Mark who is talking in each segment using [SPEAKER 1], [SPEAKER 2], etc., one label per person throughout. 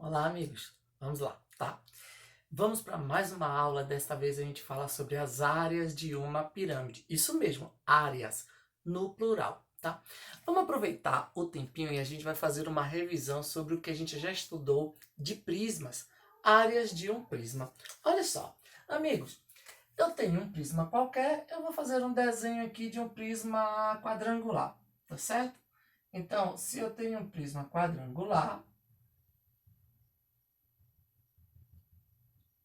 [SPEAKER 1] Olá, amigos. Vamos lá, tá? Vamos para mais uma aula. Desta vez a gente fala sobre as áreas de uma pirâmide. Isso mesmo, áreas, no plural, tá? Vamos aproveitar o tempinho e a gente vai fazer uma revisão sobre o que a gente já estudou de prismas, áreas de um prisma. Olha só, amigos, eu tenho um prisma qualquer, eu vou fazer um desenho aqui de um prisma quadrangular, tá certo? Então, se eu tenho um prisma quadrangular,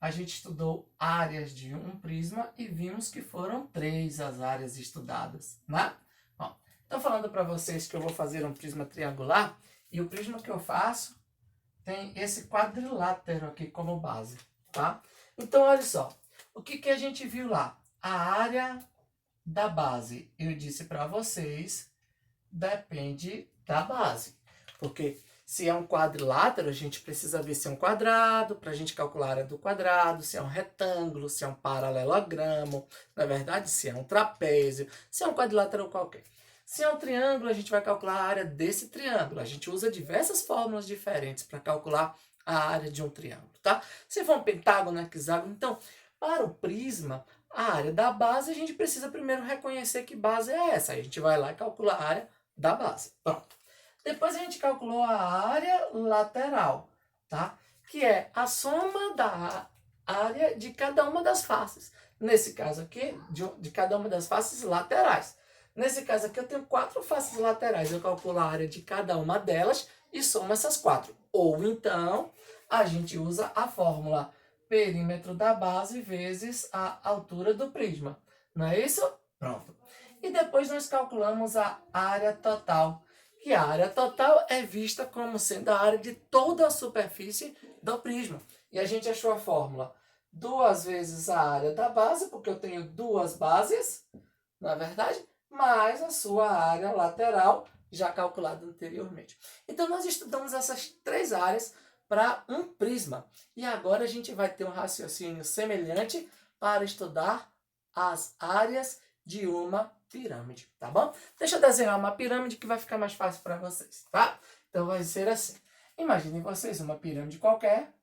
[SPEAKER 1] a gente estudou áreas de um prisma e vimos que foram 3 as áreas estudadas, né? Bom, então falando para vocês que eu vou fazer um prisma triangular, e o prisma que eu faço tem esse quadrilátero aqui como base, tá? Então, olha só, o que a gente viu lá? A área da base, eu disse para vocês, depende da base, porque se é um quadrilátero, a gente precisa ver se é um quadrado, para a gente calcular a área do quadrado, se é um retângulo, se é um paralelogramo, na verdade, se é um trapézio, se é um quadrilátero qualquer. Se é um triângulo, a gente vai calcular a área desse triângulo. A gente usa diversas fórmulas diferentes para calcular a área de um triângulo, tá? Se for um pentágono, hexágono, então, para o prisma, a área da base, a gente precisa primeiro reconhecer que base é essa. Aí a gente vai lá e calcula a área da base. Pronto. Depois a gente calculou a área lateral, tá? Que é a soma da área de cada uma das faces. Nesse caso aqui, de cada uma das faces laterais. Nesse caso aqui, eu tenho 4 faces laterais. Eu calculo a área de cada uma delas e somo essas 4. Ou então, a gente usa a fórmula perímetro da base vezes a altura do prisma. Não é isso? Pronto. E depois nós calculamos a área total, que a área total é vista como sendo a área de toda a superfície do prisma. E a gente achou a fórmula 2 vezes a área da base, porque eu tenho 2 bases, na verdade, mais a sua área lateral, já calculada anteriormente. Então, nós estudamos essas 3 áreas para um prisma. E agora a gente vai ter um raciocínio semelhante para estudar as áreas de uma pirâmide, tá bom? Deixa eu desenhar uma pirâmide que vai ficar mais fácil para vocês, tá? Então vai ser assim. Imaginem vocês uma pirâmide qualquer,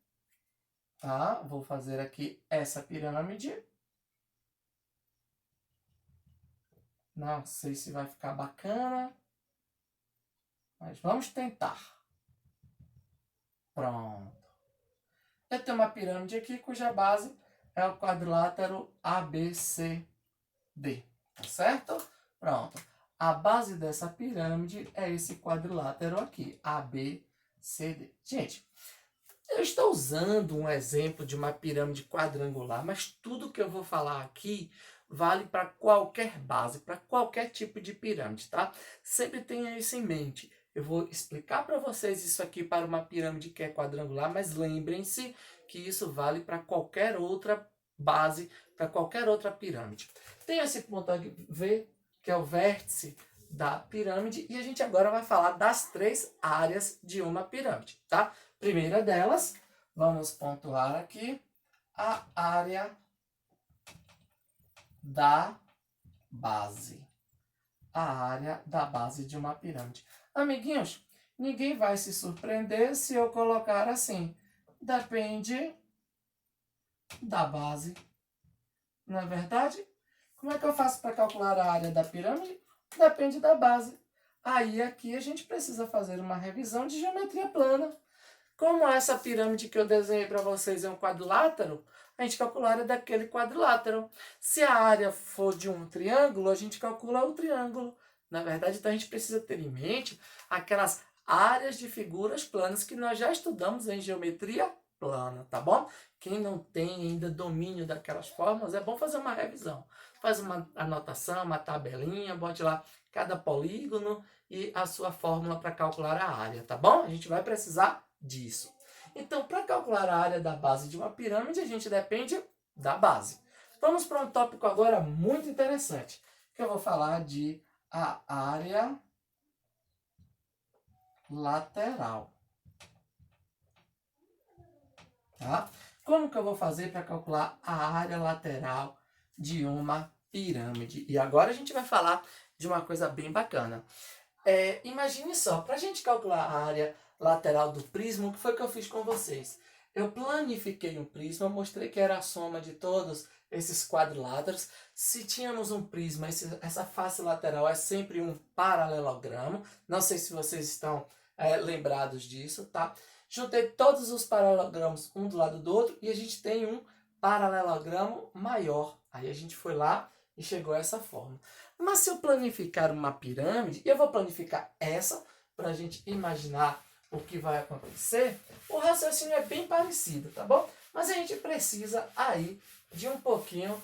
[SPEAKER 1] tá? Vou fazer aqui essa pirâmide. Não sei se vai ficar bacana, mas vamos tentar. Pronto. Eu tenho uma pirâmide aqui cuja base é o quadrilátero ABCD, tá certo? Pronto. A base dessa pirâmide é esse quadrilátero aqui, ABCD. Gente, eu estou usando um exemplo de uma pirâmide quadrangular, mas tudo que eu vou falar aqui vale para qualquer base, para qualquer tipo de pirâmide, tá? Sempre tenha isso em mente. Eu vou explicar para vocês isso aqui para uma pirâmide que é quadrangular, mas lembrem-se que isso vale para qualquer outra base, para qualquer outra pirâmide. Tem esse ponto aqui, V, que é o vértice da pirâmide, e a gente agora vai falar das 3 áreas de uma pirâmide, tá? Primeira delas, vamos pontuar aqui a área da base. A área da base de uma pirâmide. Amiguinhos, ninguém vai se surpreender se eu colocar assim. Depende da base. Não é verdade? Como é que eu faço para calcular a área da pirâmide? Depende da base. Aí aqui a gente precisa fazer uma revisão de geometria plana. Como essa pirâmide que eu desenhei para vocês é um quadrilátero, a gente calcula a área daquele quadrilátero. Se a área for de um triângulo, a gente calcula o triângulo. Na verdade, então a gente precisa ter em mente aquelas áreas de figuras planas que nós já estudamos em geometria plana, tá bom? Quem não tem ainda domínio daquelas formas, é bom fazer uma revisão. Faz uma anotação, uma tabelinha, bote lá cada polígono e a sua fórmula para calcular a área, tá bom? A gente vai precisar disso. Então, para calcular a área da base de uma pirâmide, a gente depende da base. Vamos para um tópico agora muito interessante, que eu vou falar de a área lateral. Tá? Como que eu vou fazer para calcular a área lateral de uma pirâmide? E agora a gente vai falar de uma coisa bem bacana. Imagine só, para a gente calcular a área lateral do prisma, o que foi que eu fiz com vocês? Eu planifiquei um prisma, mostrei que era a soma de todos esses quadriláteros. Se tínhamos um prisma, essa face lateral é sempre um paralelogramo. Não sei se vocês estão lembrados disso, tá? Juntei todos os paralelogramos um do lado do outro e a gente tem um paralelogramo maior. Aí a gente foi lá e chegou a essa forma. Mas se eu planificar uma pirâmide, eu vou planificar essa para a gente imaginar o que vai acontecer. O raciocínio é bem parecido, tá bom? Mas a gente precisa aí de um pouquinho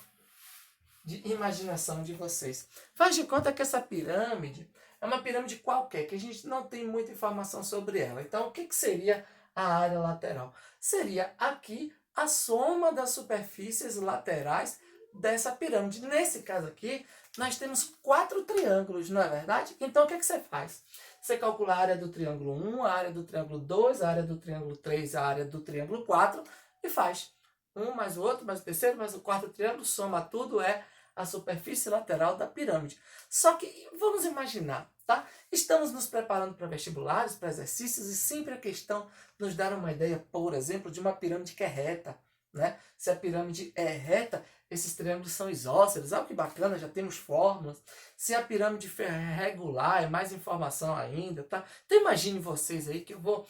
[SPEAKER 1] de imaginação de vocês. Faz de conta que essa pirâmide é uma pirâmide qualquer, que a gente não tem muita informação sobre ela. Então, o que seria a área lateral? Seria aqui a soma das superfícies laterais dessa pirâmide. Nesse caso aqui, nós temos 4 triângulos, não é verdade? Então, o que você faz? Você calcula a área do triângulo 1, a área do triângulo 2, a área do triângulo 3, a área do triângulo 4 e faz. Um mais o outro, mais o terceiro, mais o quarto triângulo, soma tudo, é a superfície lateral da pirâmide. Só que, vamos imaginar, tá? Estamos nos preparando para vestibulares, para exercícios, e sempre a questão nos dar uma ideia, por exemplo, de uma pirâmide que é reta, né? Se a pirâmide é reta, esses triângulos são isósceles. Olha que bacana, já temos fórmulas. Se a pirâmide for regular, é mais informação ainda, tá? Então imagine vocês aí que eu vou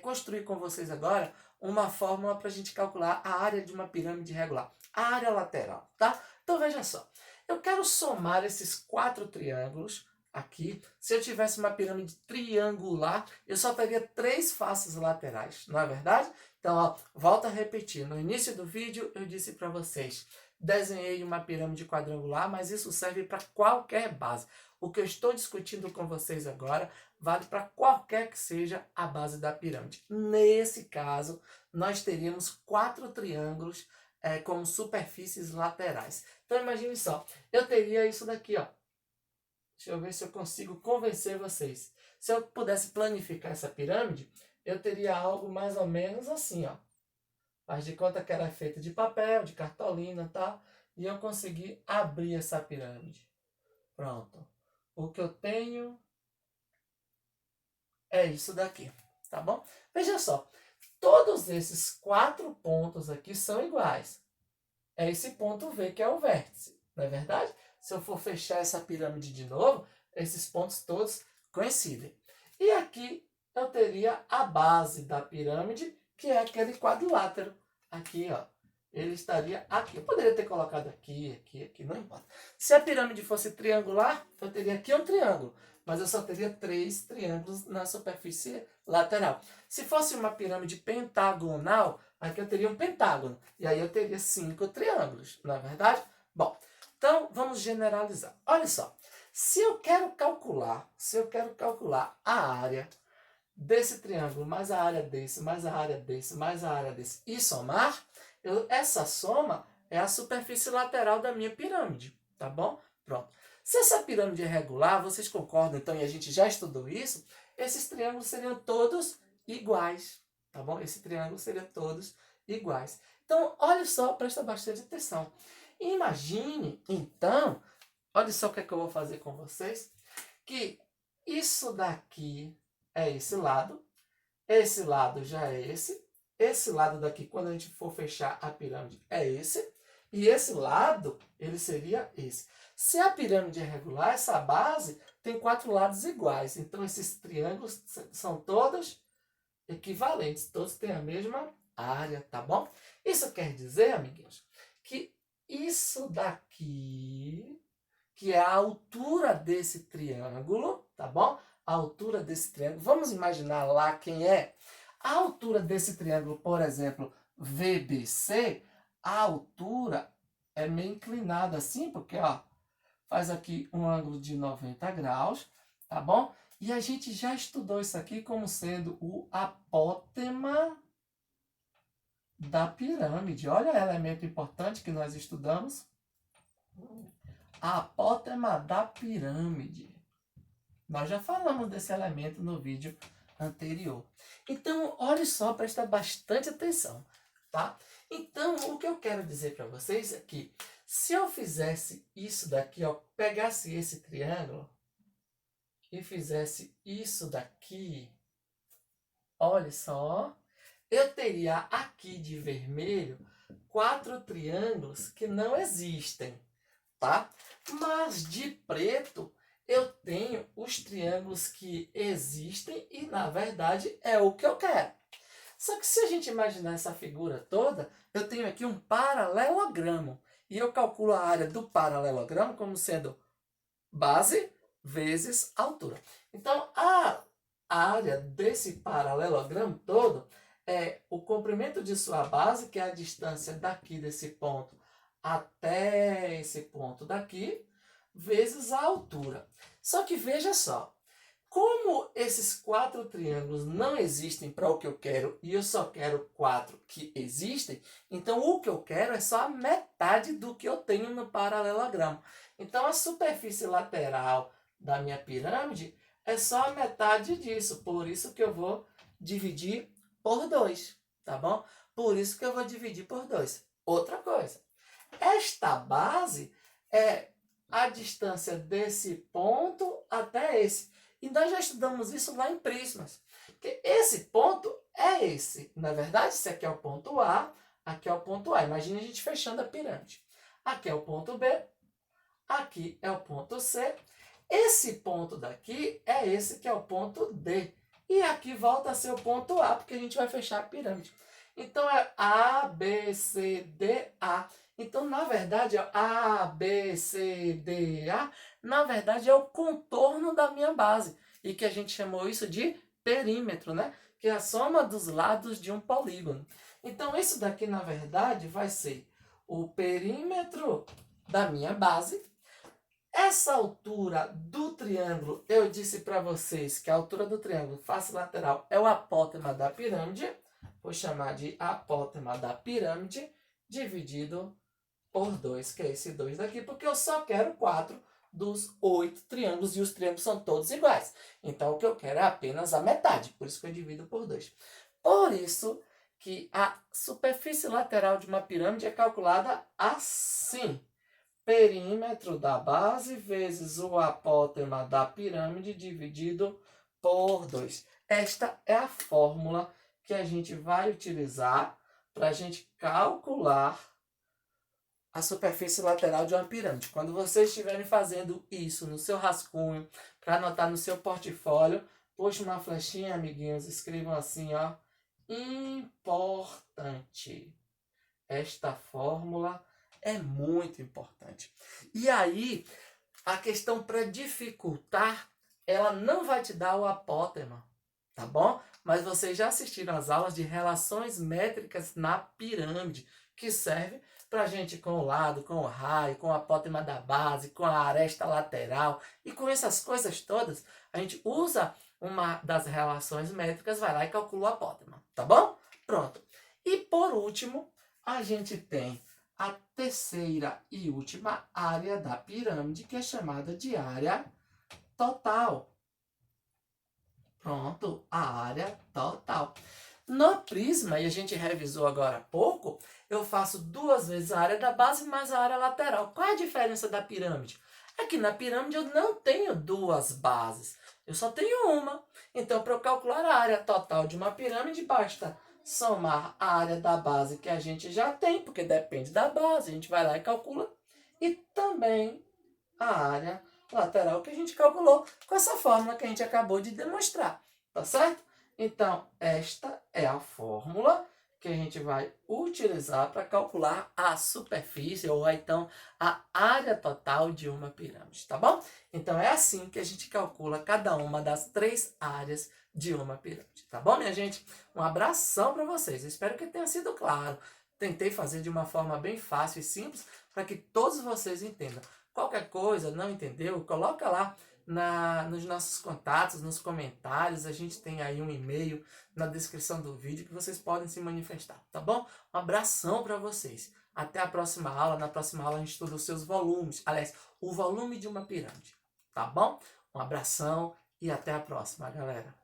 [SPEAKER 1] construir com vocês agora uma fórmula para a gente calcular a área de uma pirâmide regular. A área lateral, tá? Então veja só. Eu quero somar esses 4 triângulos aqui. Se eu tivesse uma pirâmide triangular, eu só teria 3 faces laterais, não é verdade? Então, ó, volto a repetir. No início do vídeo eu disse para vocês, desenhei uma pirâmide quadrangular, mas isso serve para qualquer base. O que eu estou discutindo com vocês agora vale para qualquer que seja a base da pirâmide. Nesse caso, nós teríamos 4 triângulos como superfícies laterais. Então, imagine só, eu teria isso daqui, ó. Deixa eu ver se eu consigo convencer vocês. Se eu pudesse planificar essa pirâmide, eu teria algo mais ou menos assim, ó. Faz de conta que era feita de papel, de cartolina, tá? E eu consegui abrir essa pirâmide. Pronto. O que eu tenho é isso daqui, tá bom? Veja só, todos esses 4 pontos aqui são iguais. É esse ponto V que é o vértice, não é verdade? Se eu for fechar essa pirâmide de novo, esses pontos todos coincidem. E aqui eu teria a base da pirâmide, que é aquele quadrilátero. Aqui, ó, ele estaria aqui. Eu poderia ter colocado aqui, não importa. Se a pirâmide fosse triangular, eu teria aqui um triângulo, mas eu só teria 3 triângulos na superfície lateral. Se fosse uma pirâmide pentagonal, aqui eu teria um pentágono, e aí eu teria 5 triângulos, não é verdade? Bom, então vamos generalizar. Olha só, se eu quero calcular a área desse triângulo, mais a área desse, mais a área desse, mais a área desse, e somar, essa soma é a superfície lateral da minha pirâmide, tá bom? Pronto. Se essa pirâmide é regular, vocês concordam então, e a gente já estudou isso, esses triângulos seriam todos iguais, tá bom? Esse triângulo seria todos iguais. Então, olha só, presta bastante atenção. Imagine, então, olha só o que é que eu vou fazer com vocês, que isso daqui é esse lado já é esse lado daqui, quando a gente for fechar a pirâmide, é esse, e esse lado, ele seria esse. Se a pirâmide é regular, essa base tem 4 lados iguais, então esses triângulos são todos equivalentes, todos têm a mesma área, tá bom? Isso quer dizer, amiguinhos, que isso daqui, que é a altura desse triângulo, tá bom? A altura desse triângulo, vamos imaginar lá quem é. A altura desse triângulo, por exemplo, VBC, a altura é meio inclinada assim, porque ó, faz aqui um ângulo de 90 graus, tá bom? E a gente já estudou isso aqui como sendo o apótema da pirâmide. Olha o elemento importante que nós estudamos. A apótema da pirâmide. Nós já falamos desse elemento no vídeo anterior. Então, olha só, presta bastante atenção, tá? Então, o que eu quero dizer para vocês é que se eu fizesse isso daqui, ó, pegasse esse triângulo e fizesse isso daqui, olha só, eu teria aqui de vermelho 4 triângulos que não existem, tá? Mas de preto eu tenho os triângulos que existem e, na verdade, é o que eu quero. Só que se a gente imaginar essa figura toda, eu tenho aqui um paralelogramo. E eu calculo a área do paralelogramo como sendo base vezes altura. Então, a área desse paralelogramo todo é o comprimento de sua base, que é a distância daqui desse ponto até esse ponto daqui, vezes a altura. Só que veja só, como esses 4 triângulos não existem para o que eu quero e eu só quero 4 que existem, então o que eu quero é só a metade do que eu tenho no paralelogramo. Então a superfície lateral da minha pirâmide é só a metade disso, por isso que eu vou dividir por 2, tá bom? Por isso que eu vou dividir por 2. Outra coisa, esta base é a distância desse ponto até esse. E nós já estudamos isso lá em prismas. Que esse ponto é esse. Na verdade, esse aqui é o ponto A, aqui é o ponto A. Imagine a gente fechando a pirâmide. Aqui é o ponto B, aqui é o ponto C. Esse ponto daqui é esse que é o ponto D. E aqui volta a ser o ponto A, porque a gente vai fechar a pirâmide. Então é A, B, C, D, A. Então, na verdade, A, B, C, D, A, na verdade, é o contorno da minha base. E que a gente chamou isso de perímetro, né? Que é a soma dos lados de um polígono. Então, isso daqui, na verdade, vai ser o perímetro da minha base. Essa altura do triângulo, eu disse para vocês que a altura do triângulo face lateral é o apótema da pirâmide. Vou chamar de apótema da pirâmide dividido por 2, que é esse 2 daqui, porque eu só quero 4 dos 8 triângulos e os triângulos são todos iguais. Então, o que eu quero é apenas a metade, por isso que eu divido por 2. Por isso que a superfície lateral de uma pirâmide é calculada assim. Perímetro da base vezes o apótema da pirâmide dividido por 2. Esta é a fórmula que a gente vai utilizar para a gente calcular a superfície lateral de uma pirâmide. Quando vocês estiverem fazendo isso no seu rascunho, para anotar no seu portfólio, puxe uma flechinha, amiguinhos, escrevam assim, ó, importante. Esta fórmula é muito importante. E aí, a questão para dificultar, ela não vai te dar o apótema, tá bom? Mas vocês já assistiram às aulas de relações métricas na pirâmide, que serve para a gente com o lado, com o raio, com o apótema da base, com a aresta lateral. E com essas coisas todas, a gente usa uma das relações métricas, vai lá e calcula o apótema, tá bom? Pronto. E por último, a gente tem a terceira e última área da pirâmide, que é chamada de área total. Pronto, a área total. No prisma, e a gente revisou agora há pouco, eu faço 2 vezes a área da base mais a área lateral. Qual é a diferença da pirâmide? É que na pirâmide eu não tenho 2 bases, eu só tenho uma. Então, para eu calcular a área total de uma pirâmide, basta somar a área da base que a gente já tem, porque depende da base, a gente vai lá e calcula, e também a área lateral que a gente calculou com essa fórmula que a gente acabou de demonstrar, tá certo? Então, esta é a fórmula que a gente vai utilizar para calcular a superfície ou então a área total de uma pirâmide, tá bom? Então, é assim que a gente calcula cada uma das 3 áreas de uma pirâmide, tá bom, minha gente? Um abração para vocês, eu espero que tenha sido claro. Tentei fazer de uma forma bem fácil e simples para que todos vocês entendam. Qualquer coisa, não entendeu? Coloca lá nos nossos contatos, nos comentários. A gente tem aí um e-mail na descrição do vídeo que vocês podem se manifestar, tá bom? Um abração para vocês. Até a próxima aula. Na próxima aula a gente estuda os seus volumes. Aliás, o volume de uma pirâmide, tá bom? Um abração e até a próxima, galera.